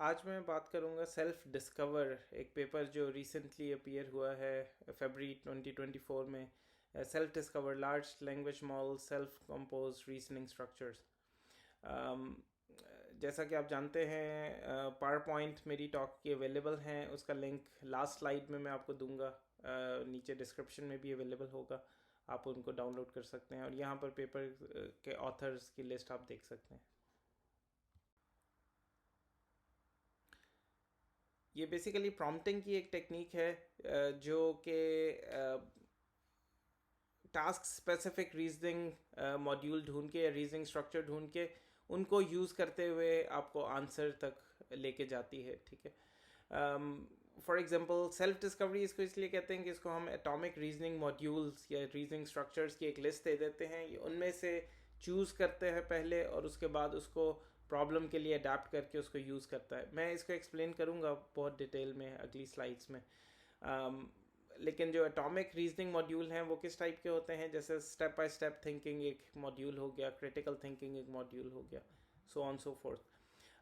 आज मैं बात करूंगा सेल्फ डिस्कवर, एक पेपर जो रिसेंटली अपीयर हुआ है फरवरी 2024 में। Self discover large language model self compose reasoning structures. जैसा कि आप जानते हैं, पावर पॉइंट मेरी टॉक की अवेलेबल हैं, उसका लिंक लास्ट स्लाइड में मैं आपको दूंगा। नीचे डिस्क्रिप्शन में भी अवेलेबल होगा, आप उनको डाउनलोड कर सकते हैं और यहाँ पर पेपर के ऑथर्स की लिस्ट आप देख सकते हैं। ये बेसिकली प्रॉम्प्टिंग की एक टेक्निक है, जो कि टास्क स्पेसिफिक रीजनिंग मॉड्यूल ढूंढ के या रीजनिंग स्ट्रक्चर ढूंढ के उनको यूज़ करते हुए आपको आंसर तक लेके जाती है। ठीक है, फॉर एग्जांपल सेल्फ डिस्कवरी इसको इसलिए कहते हैं कि इसको हम एटॉमिक रीजनिंग मॉड्यूल्स या रीजनिंग स्ट्रक्चर्स की एक लिस्ट दे देते हैं। ये उनमें से चूज़ करते हैं पहले और उसके बाद उसको प्रॉब्लम के लिए अडाप्ट करके उसको यूज़ करता है। मैं इसको एक्सप्लेन करूँगा बहुत डिटेल में अगली स्लाइड्स में। लेकिन जो एटॉमिक रीजनिंग मॉड्यूल हैं वो किस टाइप के होते हैं, जैसे स्टेप बाय स्टेप थिंकिंग एक मॉड्यूल हो गया, क्रिटिकल थिंकिंग एक मॉड्यूल हो गया, सो ऑन सो फोर्थ।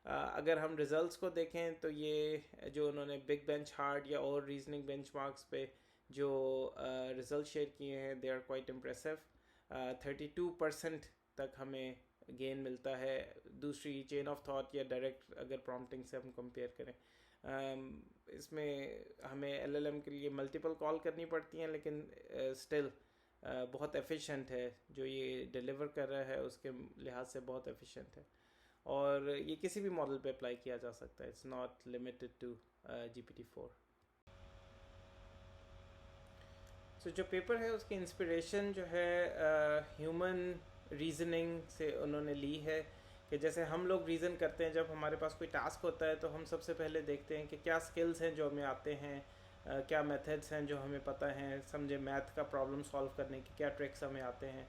अगर हम रिजल्ट्स को देखें तो ये जो उन्होंने बिग बेंच हार्ड या और रीजनिंग बेंचमार्क्स पे जो रिजल्ट शेयर किए हैं, दे आर क्वाइट इम्प्रेसिव। 32% तक हमें गेन मिलता है दूसरी चेन ऑफ थॉट या डायरेक्ट अगर प्रॉम्प्टिंग से हम कंपेयर करें। इसमें हमें एलएलएम के लिए मल्टीपल कॉल करनी पड़ती हैं, लेकिन स्टिल बहुत एफिशिएंट है जो ये डिलीवर कर रहा है, उसके लिहाज से बहुत एफिशिएंट है और ये किसी भी मॉडल पे अप्लाई किया जा सकता है। It's not limited to GPT-4। So जो पेपर है उसकी इंस्पिरेशन जो है ह्यूमन रीजनिंग से उन्होंने ली है, कि जैसे हम लोग रीज़न करते हैं जब हमारे पास कोई टास्क होता है तो हम सबसे पहले देखते हैं कि क्या स्किल्स हैं जो हमें आते हैं, क्या मेथड्स हैं जो हमें पता हैं, समझे मैथ का प्रॉब्लम सॉल्व करने की क्या ट्रिक्स हमें आते हैं।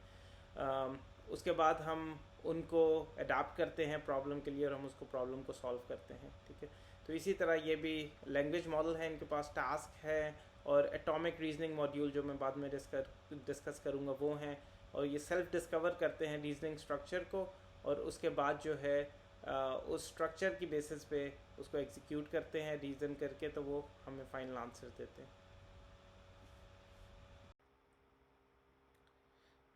उसके बाद हम उनको अडाप्ट करते हैं प्रॉब्लम के लिए और हम उसको प्रॉब्लम को सॉल्व करते हैं। ठीक है, तो इसी तरह ये भी लैंग्वेज मॉडल है, इनके पास टास्क है और एटॉमिक रीजनिंग मॉड्यूल जो मैं बाद में डिस्कस करूँगा वो हैं, और ये सेल्फ डिस्कवर करते हैं रीजनिंग स्ट्रक्चर को और उसके बाद जो है उस स्ट्रक्चर की बेसिस पे उसको एग्जीक्यूट करते हैं रीज़न करके, तो वो हमें फाइनल आंसर देते हैं।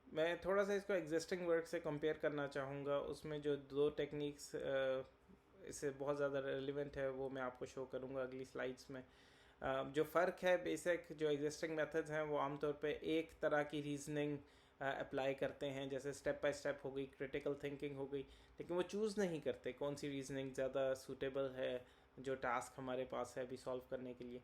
मैं थोड़ा सा इसको एग्जिस्टिंग वर्क से कंपेयर करना चाहूँगा। उसमें जो दो टेक्निक्स इससे बहुत ज़्यादा रेलिवेंट है वो मैं आपको शो करूँगा अगली स्लाइड्स में। जो फ़र्क है बेसिक, जो एग्जिस्टिंग मेथड्स हैं वो आमतौर पे एक तरह की रीजनिंग अप्लाई करते हैं, जैसे स्टेप बाय स्टेप हो गई, क्रिटिकल थिंकिंग हो गई, लेकिन वो चूज़ नहीं करते कौन सी रीजनिंग ज़्यादा सूटेबल है जो टास्क हमारे पास है अभी सॉल्व करने के लिए।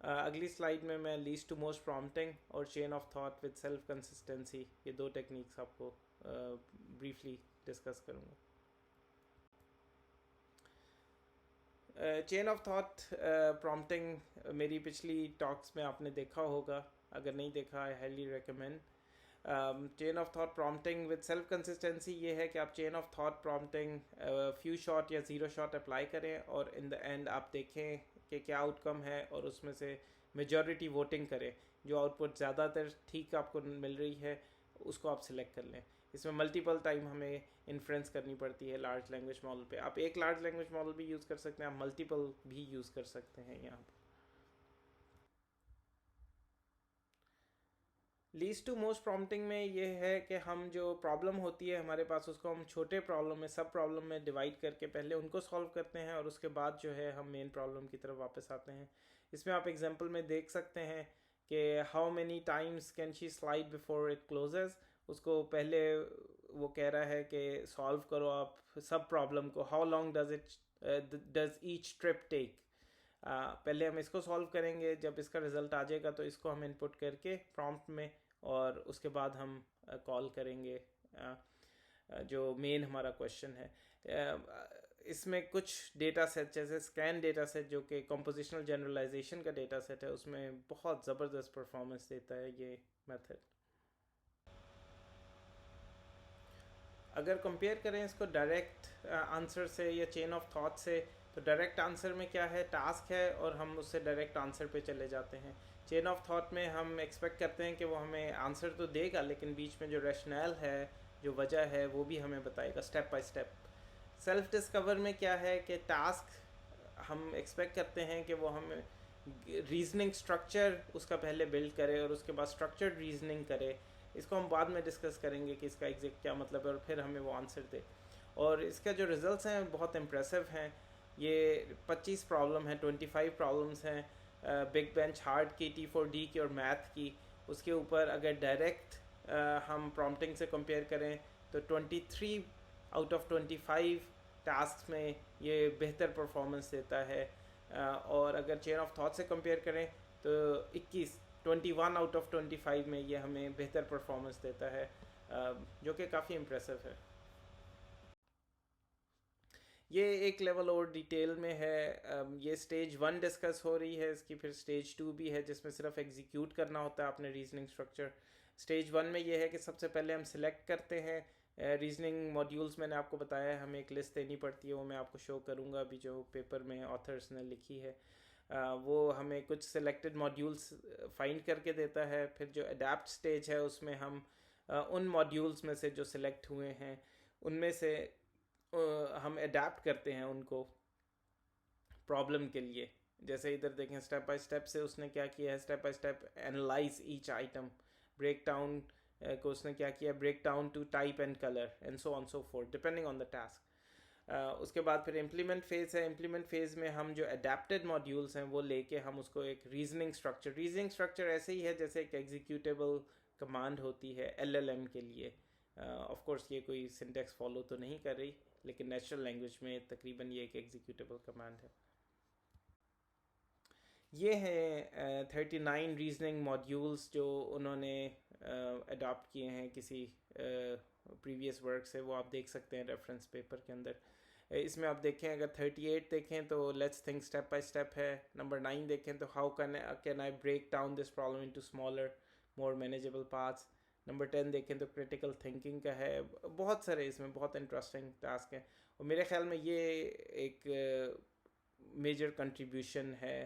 अगली स्लाइड में मैं लीस्ट टू मोस्ट प्रॉम्प्टिंग और chain of thought with self consistency, ये दो टेक्निक्स आपको ब्रीफली डिस्कस करूँगा। चेन ऑफ थॉट प्रॉम्प्टिंग मेरी पिछली टॉक्स में आपने देखा होगा, अगर नहीं देखा I highly recommend. Chain of thought prompting with self consistency ये है कि आप chain of thought prompting few shot या ज़ीरो शॉट अप्लाई करें और इन द एंड आप देखें कि क्या आउटकम है और उसमें से मेजॉरिटी वोटिंग करें, जो आउटपुट ज़्यादातर ठीक आपको मिल रही है उसको आप सिलेक्ट कर लें। इसमें मल्टीपल टाइम हमें इन्फ्रेंस करनी पड़ती है लार्ज लैंग्वेज मॉडल पे। आप एक लार्ज लैंग्वेज मॉडल भी यूज़ कर सकते हैं, आप मल्टीपल भी यूज़ कर सकते हैं। यहाँ पर लीस्ट टू मोस्ट प्रॉम्प्टिंग में ये है कि हम जो प्रॉब्लम होती है हमारे पास उसको हम छोटे प्रॉब्लम में, सब प्रॉब्लम में डिवाइड करके पहले उनको सॉल्व करते हैं और उसके बाद जो है हम मेन प्रॉब्लम की तरफ वापस आते हैं। इसमें आप एग्जांपल में देख सकते हैं कि how many times can she slide before it closes. उसको पहले वो कह रहा है कि सॉल्व करो आप सब प्रॉब्लम को, how long does each trip take. पहले हम इसको सॉल्व करेंगे, जब इसका रिजल्ट आ जाएगा तो इसको हम इनपुट करके प्रॉम्प्ट में और उसके बाद हम कॉल करेंगे जो मेन हमारा क्वेश्चन है। इसमें कुछ डेटा सेट जैसे स्कैन डेटा सेट जो कि कंपोजिशनल जनरलाइजेशन का डेटा सेट है, उसमें बहुत ज़बरदस्त परफॉर्मेंस देता है ये मेथड। अगर कंपेयर करें इसको डायरेक्ट आंसर से या चेन ऑफ थॉट से, तो डायरेक्ट आंसर में क्या है, टास्क है और हम उससे डायरेक्ट आंसर पे चले जाते हैं। चेन ऑफ थॉट में हम एक्सपेक्ट करते हैं कि वो हमें आंसर तो देगा लेकिन बीच में जो रैशनल है, जो वजह है, वो भी हमें बताएगा step by step. Self discover में क्या है कि टास्क हम एक्सपेक्ट करते हैं कि वो हमें रीजनिंग स्ट्रक्चर उसका पहले बिल्ड करे और उसके बाद स्ट्रक्चर्ड रीजनिंग करे। इसको हम बाद में डिस्कस करेंगे कि इसका एग्जैक्ट क्या मतलब है, और फिर हमें वो आंसर दे। और इसका जो रिजल्ट्स हैं बहुत इम्प्रेसिव हैं। ये 25 प्रॉब्लम हैं, 25 प्रॉब्लम्स हैं बिग बेंच हार्ड की, T4D की और मैथ की। उसके ऊपर अगर डायरेक्ट हम प्रॉम्प्टिंग से कंपेयर करें तो 23 आउट ऑफ 25 टास्क में ये बेहतर परफॉर्मेंस देता है। और अगर चेन ऑफ थॉट से कंपेयर करें तो 21 आउट ऑफ 25 में ये हमें बेहतर परफॉर्मेंस देता है, जो कि काफ़ी इम्प्रेसिव है। ये एक लेवल और डिटेल में है। ये स्टेज 1 डिस्कस हो रही है, इसकी फिर स्टेज 2 भी है जिसमें सिर्फ एग्जीक्यूट करना होता है अपने रीजनिंग स्ट्रक्चर। स्टेज 1 में ये है कि सबसे पहले हम सिलेक्ट करते हैं रीजनिंग मॉड्यूल्स। मैंने आपको बताया है हमें एक लिस्ट देनी पड़ती है, वो मैं आपको शो करूँगा अभी जो पेपर में ऑथर्स ने लिखी है। वो हमें कुछ सिलेक्टेड मॉड्यूल्स फाइंड करके देता है। फिर जो अडेप्ट स्टेज है उसमें हम उन मॉड्यूल्स में से जो सिलेक्ट हुए हैं उनमें से हम अडेप्ट करते हैं उनको प्रॉब्लम के लिए। जैसे इधर देखें स्टेप बाय स्टेप से उसने क्या किया है, step by step analyse each item, break down को उसने क्या किया, break down to type and colour and so on so forth depending on the task. उसके बाद फिर इम्प्लीमेंट फेज़ है। इम्प्लीमेंट फेज़ में हम जो अडेप्टेड मॉड्यूल्स हैं वो लेके हम उसको एक रीजनिंग स्ट्रक्चर ऐसे ही है जैसे एक एग्जीक्यूटेबल कमांड होती है LLM के लिए। ऑफ कोर्स ये कोई सिंटेक्स फॉलो तो नहीं कर रही, लेकिन नेचुरल लैंग्वेज में तकरीबन ये एक एग्जीक्यूटेबल कमांड है। ये हैं 39 रीजनिंग मॉड्यूल्स जो उन्होंने अडॉप्ट किए हैं किसी प्रीवियस वर्क से। वो आप देख सकते हैं रेफरेंस पेपर के अंदर। इसमें आप देखें अगर 38 देखें तो let's think step by step है। नंबर 9 देखें तो how can I break down this problem into smaller more manageable parts. Number 10 देखें तो क्रिटिकल थिंकिंग का है। बहुत सारे इसमें बहुत इंटरेस्टिंग टास्क हैं और मेरे ख्याल में ये एक मेजर कंट्रीब्यूशन है।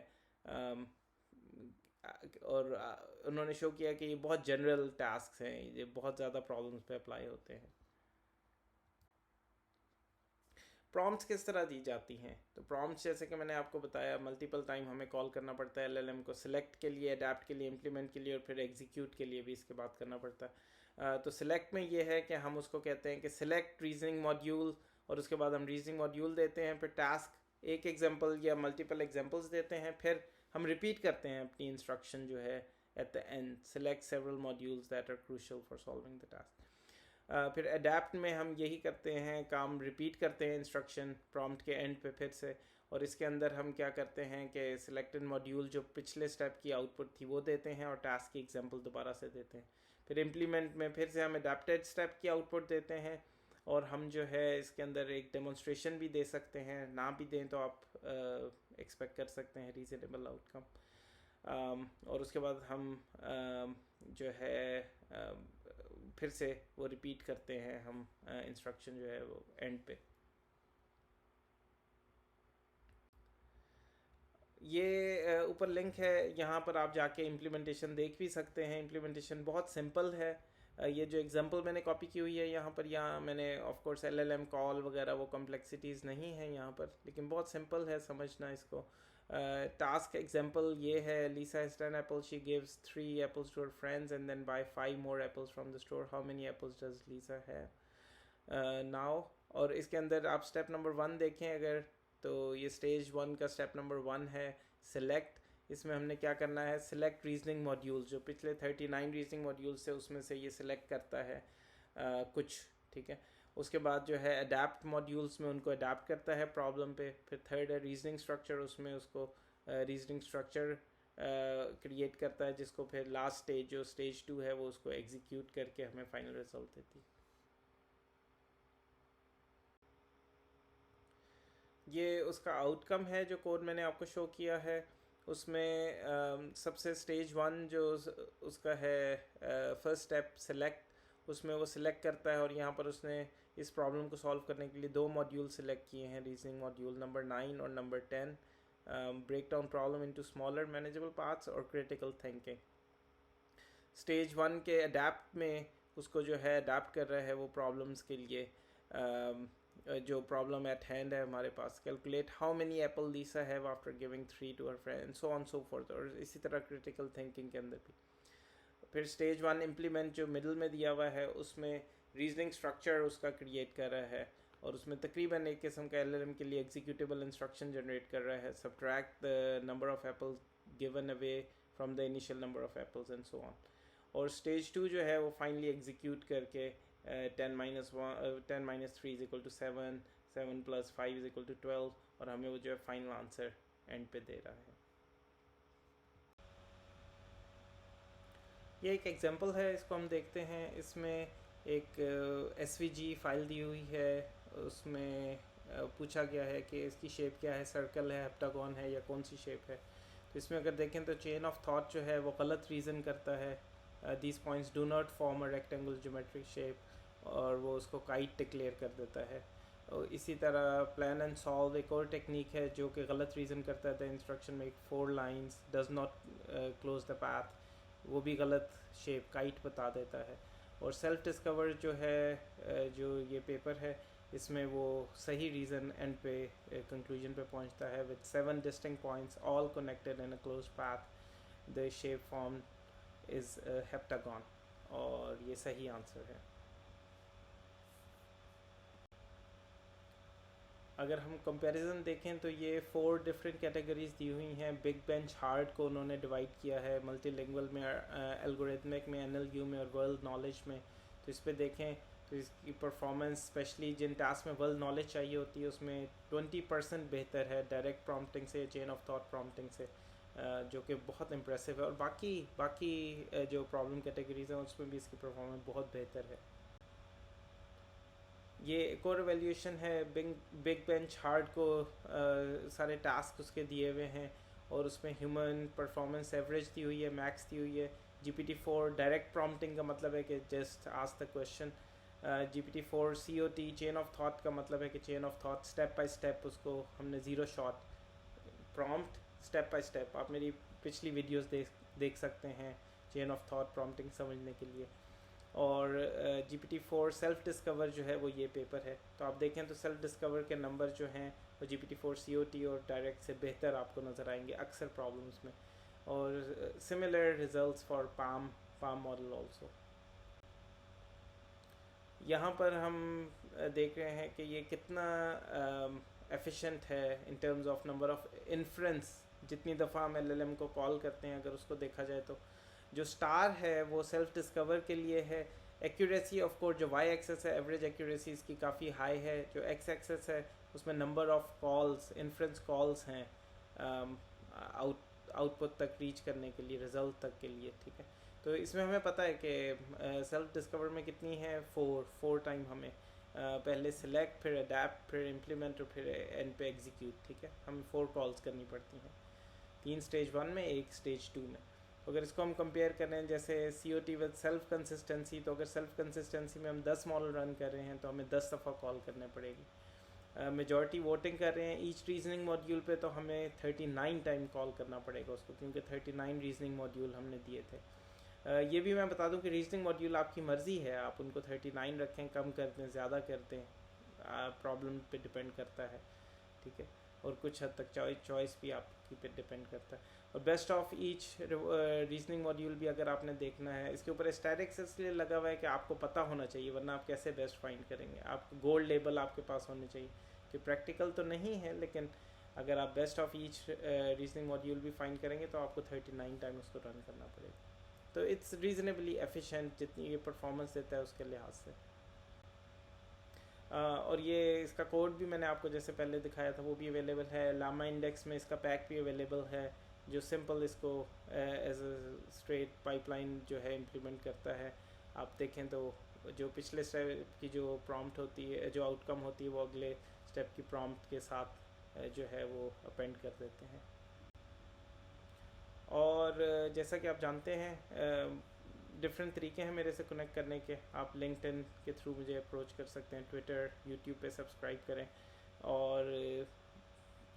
और उन्होंने शो किया कि ये बहुत जनरल टास्क हैं, ये बहुत ज़्यादा प्रॉब्लम्स पे अप्लाई होते हैं। प्रॉम्प्ट्स किस तरह दी जाती हैं, तो प्रॉम्प्ट्स जैसे कि मैंने आपको बताया मल्टीपल टाइम हमें कॉल करना पड़ता है LLM को, सिलेक्ट के लिए, अडेप्ट के लिए, इम्प्लीमेंट के लिए और फिर एग्जीक्यूट के लिए भी इसके बाद करना पड़ता है। तो सिलेक्ट में ये है कि हम उसको कहते हैं कि सिलेक्ट रीजनिंग मॉड्यूल, और उसके बाद हम रीजनिंग मॉड्यूल देते हैं। फिर टास्क एक एग्जाम्पल या मल्टीपल एग्जाम्पल्स देते हैं, फिर हम रिपीट करते हैं अपनी इंस्ट्रक्शन जो है at the end, select several modules that are crucial for solving the task. फिर अडेप्ट में हम यही करते हैं, काम रिपीट करते हैं इंस्ट्रक्शन प्रॉम्प्ट के एंड पे फिर से, और इसके अंदर हम क्या करते हैं कि सिलेक्टेड मॉड्यूल जो पिछले स्टेप की आउटपुट थी वो देते हैं और टास्क की एग्जांपल दोबारा से देते हैं। फिर इम्प्लीमेंट में फिर से हम अडेप्टेड स्टेप की आउटपुट देते हैं और हम जो है इसके अंदर एक डेमोन्स्ट्रेशन भी दे सकते हैं। ना भी दें तो आप एक्सपेक्ट कर सकते हैं रीजनेबल आउटकम। और उसके बाद हम जो है फिर से वो रिपीट करते हैं हम इंस्ट्रक्शन जो है वो एंड पे। ये ऊपर लिंक है, यहाँ पर आप जाके इम्प्लीमेंटेशन देख भी सकते हैं। इम्प्लीमेंटेशन बहुत सिंपल है। ये जो एग्जांपल मैंने कॉपी की हुई है यहाँ पर, यहाँ मैंने ऑफ कोर्स LLM कॉल वगैरह वो कॉम्प्लेक्सिटीज़ नहीं है यहाँ पर, लेकिन बहुत सिंपल है समझना इसको। टास्क एग्जांपल ये है, लीसा has 10 apples, she gives 3 apples to her friends and then buy 5 more apples from the store. How many apples does Lisa have now? और इसके अंदर आप स्टेप नंबर 1 देखें अगर, तो ये स्टेज 1 का स्टेप नंबर 1 है सिलेक्ट। इसमें हमने क्या करना है, सिलेक्ट रीजनिंग मॉड्यूल्स, जो पिछले 39 रीजनिंग मॉड्यूल्स से उसमें से ये सिलेक्ट करता है कुछ, ठीक है। उसके बाद जो है अडेप्ट मॉड्यूल्स में उनको अडेप्ट करता है प्रॉब्लम पे। फिर थर्ड है रीजनिंग स्ट्रक्चर, उसमें उसको रीजनिंग स्ट्रक्चर क्रिएट करता है जिसको फिर लास्ट स्टेज जो स्टेज 2 है वो उसको एग्जीक्यूट करके हमें फाइनल रिजल्ट देती है। ये उसका आउटकम है जो कोड मैंने आपको शो किया है। उसमें सबसे स्टेज 1 जो उसका है फर्स्ट स्टेप सेलेक्ट, उसमें वो सिलेक्ट करता है और यहाँ पर उसने इस प्रॉब्लम को सॉल्व करने के लिए 2 मॉड्यूल सिलेक्ट किए हैं, रीजनिंग मॉड्यूल नंबर 9 और number 10, break down problem into smaller manageable parts और क्रिटिकल थिंकिंग। स्टेज 1 के अडेप्ट में उसको जो है अडेप्ट कर रहा है वो प्रॉब्लम्स के लिए जो प्रॉब्लम एट हैंड है हमारे पास, calculate how many apple Lisa have after giving 3 to her friend, so on so forth, और इसी तरह क्रिटिकल थिंकिंग के अंदर भी। फिर स्टेज 1 इम्प्लीमेंट जो मिडिल में दिया हुआ है उसमें रीजनिंग स्ट्रक्चर उसका क्रिएट कर रहा है, और उसमें तकरीबन एक किस्म का एलएलएम के लिए एग्जीक्यूटेबल इंस्ट्रक्शन जनरेट कर रहा है, subtract the number of apples given away from the initial number of apples and so on. और स्टेज 2 जो है वो फाइनली एग्जीक्यूट करके 10 minus 3 is equal to 7, 7 plus 5 is equal to 12, और हमें वो जो है फाइनल आंसर एंड पे दे रहा है। ये एक एग्जांपल है, इसको हम देखते हैं। इसमें एक एसवीजी फाइल दी हुई है, उसमें पूछा गया है कि इसकी शेप क्या है, सर्कल है, हेप्टागन है, या कौन सी शेप है। तो इसमें अगर देखें तो चेन ऑफ थॉट जो है वो गलत रीज़न करता है, these points do not form a rectangular geometric shape, और वो उसको काइट डिक्लेयर कर देता है। और इसी तरह प्लान एंड सॉल्व एक और टेक्निक है जो कि गलत रीज़न करता है, द इंस्ट्रक्शन में 4 lines does not close the path, वो भी गलत शेप काइट बता देता है। और सेल्फ डिस्कवर जो है जो ये पेपर है, इसमें वो सही रीज़न एंड पे कंक्लूजन पे पहुंचता है, with 7 distinct points all connected in a close path, the shape form is heptagon, और ये सही आंसर है। अगर हम कंपैरिजन देखें तो ये 4 डिफरेंट कैटेगरीज दी हुई हैं। बिग बेंच हार्ड को उन्होंने डिवाइड किया है, मल्टीलिंगुअल में, एल्गोरिथमिक में, एनएलयू में, और वर्ल्ड नॉलेज में। तो इस पर देखें तो इसकी परफॉर्मेंस, स्पेशली जिन टास्क में वर्ल्ड नॉलेज चाहिए होती है, उसमें 20% बेहतर है डायरेक्ट प्रॉम्प्टिंग से, चेन ऑफ थॉट प्रॉम्प्टिंग से, जो कि बहुत इंप्रेसिव है। और बाकी जो प्रॉब्लम कैटेगरीज हैं उसमें भी इसकी परफॉर्मेंस बहुत बेहतर है। ये एक और एवेल्यूशन है, बिग बेंच हार्ड को सारे टास्क उसके दिए हुए हैं, और उसमें ह्यूमन परफॉर्मेंस एवरेज दी हुई है, मैक्स दी हुई है। GPT-4 डायरेक्ट प्रॉम्प्टिंग का मतलब है कि just ask the question. GPT-4 COT chain of thought का मतलब है कि chain of thought step by step उसको हमने zero shot prompt step by step. आप मेरी पिछली वीडियोस देख सकते हैं चेन ऑफ थॉट प्रॉम्प्टिंग समझने के लिए। और GPT-4 सेल्फ डिस्कवर जो है वो ये पेपर है। तो आप देखें तो सेल्फ डिस्कवर के नंबर जो हैं वो GPT-4 COT और डायरेक्ट से बेहतर आपको नज़र आएंगे अक्सर प्रॉब्लम्स में, और similar results for palm model also. यहाँ पर हम देख रहे हैं कि ये कितना एफिशिएंट है in terms of number of inference. जितनी दफ़ा हम LLM को कॉल करते हैं, अगर उसको देखा जाए तो जो स्टार है वो सेल्फ डिस्कवर के लिए है। एक्यूरेसी ऑफ कोर्स जो वाई एक्सेस है, एवरेज एक्यूरेसी इसकी काफ़ी हाई है। जो एक्स एक्सेस है उसमें number of calls, inference calls हैं आउटपुट तक रीच करने के लिए, रिजल्ट तक के लिए, ठीक है। तो इसमें हमें पता है कि सेल्फ डिस्कवर में कितनी है, 4 टाइम हमें पहले सिलेक्ट, फिर अडेप्ट, फिर इम्प्लीमेंट, और फिर एंड पे एग्जीक्यूट, ठीक है। हमें 4 कॉल्स करनी पड़ती हैं, 3 स्टेज 1 में, 1 स्टेज 2 में। अगर इसको हम कंपेयर करें जैसे COT विद सेल्फ कंसिस्टेंसी, तो अगर सेल्फ कंसिस्टेंसी में हम 10 मॉडल रन कर रहे हैं तो हमें 10 दफ़ा कॉल करने पड़ेगी। मेजॉरिटी वोटिंग कर रहे हैं ईच रीजनिंग मॉड्यूल पे, तो हमें 39 टाइम कॉल करना पड़ेगा उसको, क्योंकि 39 रीजनिंग मॉड्यूल हमने दिए थे। ये भी मैं बता दूं कि रीजनिंग मॉड्यूल आपकी मर्ज़ी है, आप उनको 39 रखें, कम कर दें, ज़्यादा कर दें, प्रॉब्लम पे डिपेंड करता है, ठीक है। और कुछ हद तक चॉइस भी आपकी पे डिपेंड करता है। और best of each reasoning module भी अगर आपने देखना है, इसके ऊपर एस्टैटिक्स इसलिए लगा हुआ है कि आपको पता होना चाहिए, वरना आप कैसे बेस्ट फाइंड करेंगे। आप गोल्ड लेबल आपके पास होने चाहिए, कि प्रैक्टिकल तो नहीं है, लेकिन अगर आप best of each reasoning module भी फाइंड करेंगे तो आपको 39 टाइम उसको रन करना पड़ेगा। तो इट्स रीजनेबली एफिशिएंट जितनी ये परफॉर्मेंस देता है उसके लिहाज से। और ये इसका कोड भी मैंने आपको जैसे पहले दिखाया था वो भी अवेलेबल है। लामा इंडेक्स में इसका पैक भी अवेलेबल है, जो सिंपल इसको एज अ स्ट्रेट पाइपलाइन जो है इम्प्लीमेंट करता है। आप देखें तो जो पिछले स्टेप की जो प्रॉम्प्ट होती है, जो आउटकम होती है, वो अगले स्टेप की प्रॉम्प्ट के साथ जो है वो अपेंड कर देते हैं। और जैसा कि आप जानते हैं डिफरेंट तरीके हैं मेरे से कनेक्ट करने के। आप लिंक्डइन के थ्रू मुझे अप्रोच कर सकते हैं, ट्विटर, यूट्यूब पे सब्सक्राइब करें। और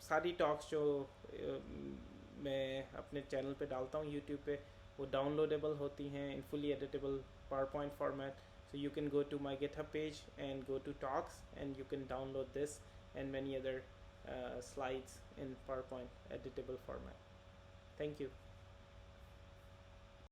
सारी टॉक्स जो मैं अपने चैनल पे डालता हूँ यूट्यूब पे, वो डाउनलोडेबल होती हैं इन fully editable PowerPoint format, So you can go to my GitHub page and go to talks, and you can download this and many other slides in PowerPoint editable format. Thank you.